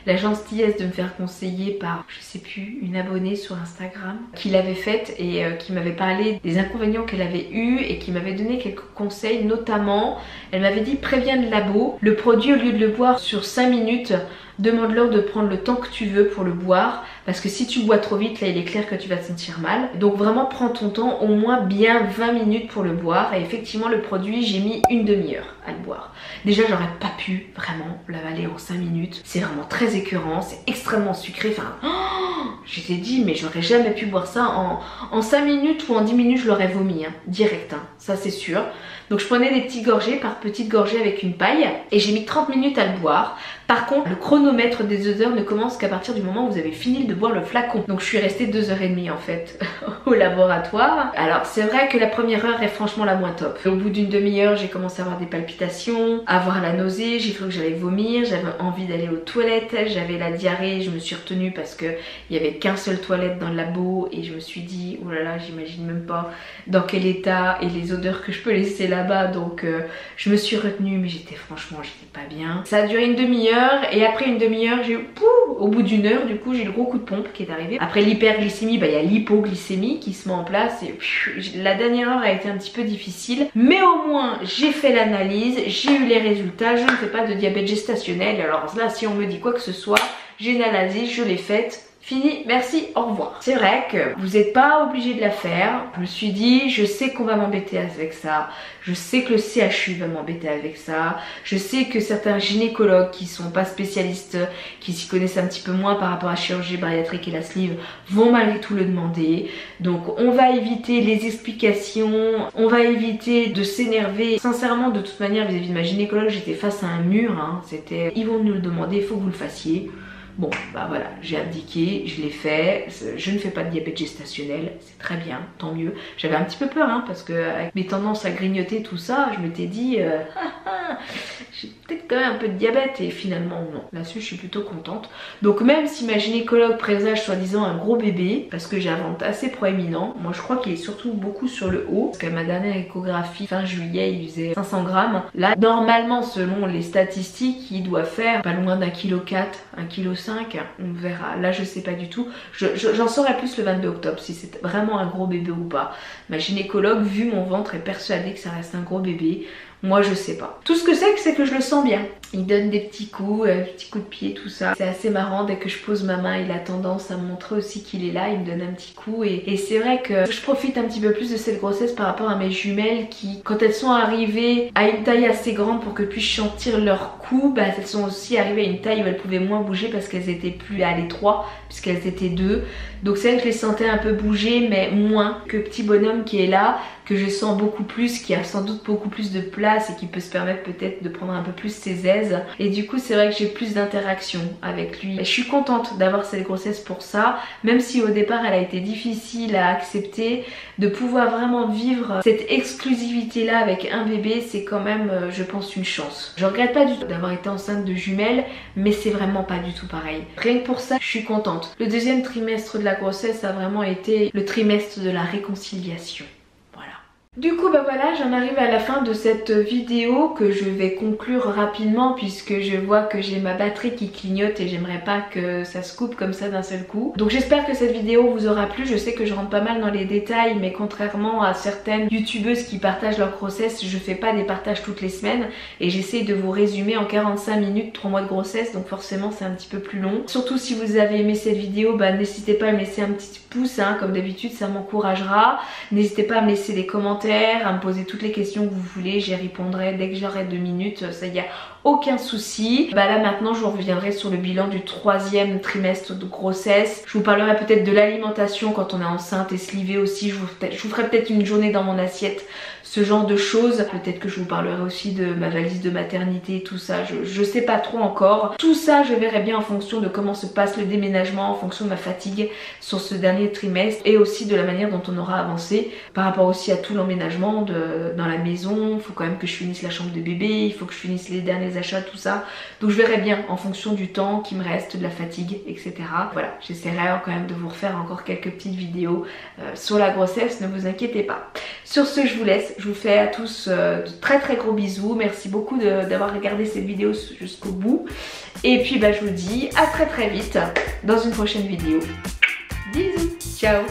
la gentillesse de me faire conseiller par, je sais plus, une abonnée sur Instagram qui l'avait faite et qui m'avait parlé des inconvénients qu'elle avait eu et qui m'avait donné quelques conseils, notamment elle m'avait dit préviens le labo, le produit au lieu de le boire sur 5 minutes, demande-leur de prendre le temps que tu veux pour le boire, parce que si tu bois trop vite, là il est clair que tu vas te sentir mal. Donc vraiment prends ton temps, au moins bien 20 minutes pour le boire. Et effectivement le produit, j'ai mis une demi-heure à le boire. Déjà j'aurais pas pu vraiment l'avaler en 5 minutes, c'est vraiment très écœurant, c'est extrêmement sucré, j'étais dit mais j'aurais jamais pu boire ça en 5 minutes ou en 10 minutes je l'aurais vomi, direct, ça c'est sûr. Donc je prenais des petites gorgées par petites gorgées avec une paille et j'ai mis 30 minutes à le boire. Par contre le chronomètre des 2 heures ne commence qu'à partir du moment où vous avez fini de boire le flacon. Donc je suis restée 2h30 en fait au laboratoire. Alors c'est vrai que la première heure est franchement la moins top. Au bout d'une demi-heure j'ai commencé à avoir des palpitations, à avoir la nausée, j'ai cru que j'allais vomir, j'avais envie d'aller aux toilettes, j'avais la diarrhée, je me suis retenue parce que il y avait qu'un seul toilette dans le labo et je me suis dit oh là là, j'imagine même pas dans quel état et les odeurs que je peux laisser là-bas. Donc je me suis retenue, mais j'étais pas bien. Ça a duré une demi-heure et après une demi-heure j'ai eu au bout d'une heure du coup j'ai le gros coup de pompe qui est arrivé. Après l'hyperglycémie, il y a l'hypoglycémie qui se met en place et la dernière heure a été un petit peu difficile, mais au moins j'ai fait l'analyse, j'ai eu les résultats, je ne fais pas de diabète gestationnel. Alors là si on me dit quoi que ce soit, j'ai une analyse, je l'ai faite. Fini, merci, au revoir. C'est vrai que vous n'êtes pas obligé de la faire. Je me suis dit, je sais qu'on va m'embêter avec ça. Je sais que le CHU va m'embêter avec ça. Je sais que certains gynécologues qui sont pas spécialistes, qui s'y connaissent un petit peu moins par rapport à la chirurgie bariatrique et la sleeve, vont malgré tout le demander. Donc on va éviter les explications, on va éviter de s'énerver. Sincèrement, de toute manière, vis-à-vis de ma gynécologue, j'étais face à un mur. C'était, ils vont nous le demander, il faut que vous le fassiez. Bon, voilà, j'ai abdiqué, je l'ai fait, je ne fais pas de diabète gestationnel, c'est très bien, tant mieux. J'avais un petit peu peur, parce que avec mes tendances à grignoter tout ça, je m'étais dit, j'ai peut-être quand même un peu de diabète et finalement non. Là-dessus je suis plutôt contente. Donc même si ma gynécologue présage soi-disant un gros bébé, parce que j'ai un ventre assez proéminent, moi je crois qu'il est surtout beaucoup sur le haut, parce qu'à ma dernière échographie fin juillet il faisait 500 grammes. Là normalement selon les statistiques il doit faire pas loin d'1,4 kg, 1,5 kg, on verra. Là je sais pas du tout, j'en saurai plus le 22 octobre si c'est vraiment un gros bébé ou pas. Ma gynécologue vu mon ventre est persuadée que ça reste un gros bébé. Moi je sais pas. Tout ce que c'est que je le sens bien. Il donne des petits coups de pied, tout ça. C'est assez marrant, dès que je pose ma main, il a tendance à me montrer aussi qu'il est là, il me donne un petit coup. Et c'est vrai que je profite un petit peu plus de cette grossesse par rapport à mes jumelles qui, quand elles sont arrivées à une taille assez grande pour que je puisse sentir leur cou, bah, elles sont aussi arrivées à une taille où elles pouvaient moins bouger parce qu'elles étaient plus à l'étroit, puisqu'elles étaient deux. Donc c'est vrai que je les sentais un peu bouger, mais moins que petit bonhomme qui est là, que je sens beaucoup plus, qui a sans doute beaucoup plus de place et qui peut se permettre peut-être de prendre un peu plus ses aises. Et du coup c'est vrai que j'ai plus d'interaction avec lui. Je suis contente d'avoir cette grossesse pour ça, même si au départ elle a été difficile à accepter. De pouvoir vraiment vivre cette exclusivité là avec un bébé, c'est quand même je pense une chance. Je regrette pas du tout d'avoir été enceinte de jumelles, mais c'est vraiment pas du tout pareil. Rien que pour ça je suis contente. Le deuxième trimestre de la grossesse a vraiment été le trimestre de la réconciliation. Du coup bah voilà, j'en arrive à la fin de cette vidéo que je vais conclure rapidement puisque je vois que j'ai ma batterie qui clignote et j'aimerais pas que ça se coupe comme ça d'un seul coup. Donc j'espère que cette vidéo vous aura plu. Je sais que je rentre pas mal dans les détails, mais contrairement à certaines youtubeuses qui partagent leur grossesse, je fais pas des partages toutes les semaines et j'essaie de vous résumer en 45 minutes 3 mois de grossesse, donc forcément c'est un petit peu plus long. Surtout si vous avez aimé cette vidéo, bah n'hésitez pas à me laisser un petit pouce hein, comme d'habitude, ça m'encouragera. N'hésitez pas à me laisser des commentaires, à me poser toutes les questions que vous voulez, j'y répondrai dès que j'aurai 2 minutes, ça y a aucun souci. Bah là maintenant je vous reviendrai sur le bilan du 3e trimestre de grossesse. Je vous parlerai peut-être de l'alimentation quand on est enceinte et slivée aussi, je vous ferai peut-être une journée dans mon assiette, ce genre de choses. Peut-être que je vous parlerai aussi de ma valise de maternité, tout ça, je sais pas trop encore. Tout ça je verrai bien en fonction de comment se passe le déménagement, en fonction de ma fatigue sur ce dernier trimestre et aussi de la manière dont on aura avancé par rapport aussi à tout l'emménagement dans la maison. Il faut quand même que je finisse la chambre de bébé, il faut que je finisse les derniers achats, tout ça. Donc je verrai bien en fonction du temps qui me reste, de la fatigue, etc. Voilà, j'essaierai quand même de vous refaire encore quelques petites vidéos sur la grossesse, ne vous inquiétez pas. Sur ce je vous laisse, je vous fais à tous de très gros bisous. Merci beaucoup d'avoir regardé cette vidéo jusqu'au bout. Et puis bah je vous dis à très vite dans une prochaine vidéo. Bisous, ciao.